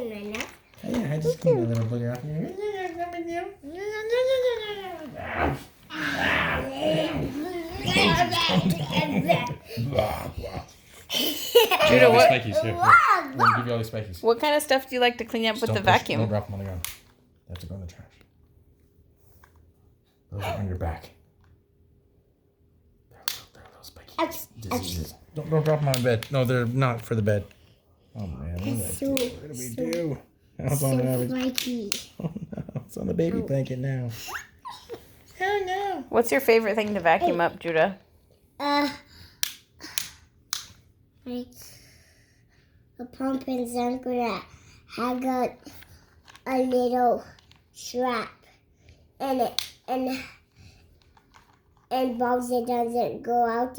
in my neck. Yeah, I just cleaned a little booger off here. Judah, what Spikies here. I'm gonna give you all these spikies. what kind of stuff do you like to clean up with the Don't vacuum? drop them on the ground. They have to go in the trash. Those are on your back. They're little spiky diseases. Don't drop them on the bed. No, they're not for the bed. Oh man, what did we do? It's on Spiky. Oh no, it's on the baby blanket now. Oh no. What's your favorite thing to vacuum up, Judah? Like a pump and something that had got a little strap and it and balls it doesn't go out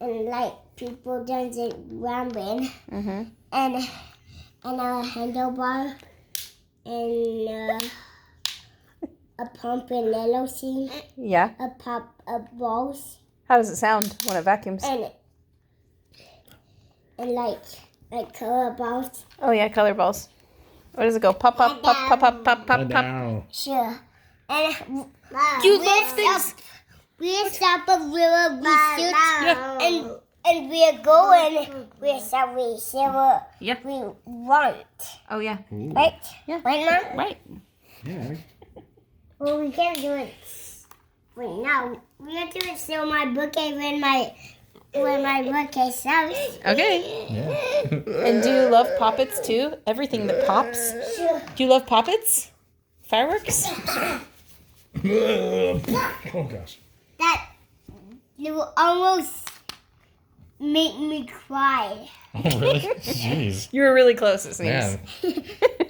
and like people doesn't rambling Mm-hmm. and a handlebar and a pump and little scene, Yeah. a pop of balls How does it sound when it vacuums? and like color balls. Oh yeah, color balls. What does it go? Pop, pop, pop, pop, pop, pop, pop, pop. Now. Sure. And You love things. We stop a river, we shoot, and we're going. We stop, we silver. Yep. We want, Oh yeah. right? Yeah. Right, Mom? Right. Yeah. Well, we can't do it right now. We have to do it still my bookcase when my bookcase out. Okay. Yeah. And do you love poppets too? Everything that pops? Sure. Do you love poppets? Fireworks? Oh gosh. That you will almost make me cry. Oh really? Jeez. You were really close, it seems. Man, I hope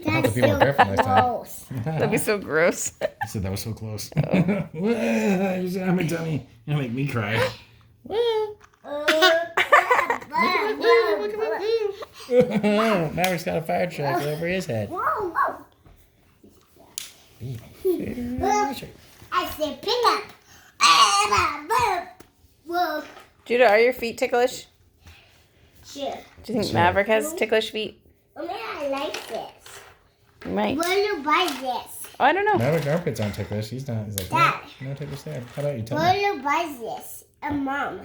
That's the people are careful next time. gross. That'd be so gross. I said that was so close. You said on my tummy. You make me cry. Maverick's got a fire truck over his head. Whoa, whoa. I said pick up. Whoa. Judah, are your feet ticklish? Sure. Do you think Maverick has ticklish feet? I mean, I like this. You might. Where do you buy this? Oh, I don't know. Maverick's armpits aren't ticklish. He's not. He's like, Dad. no ticklish there. How about you tell Where me? do you buy this? A mom.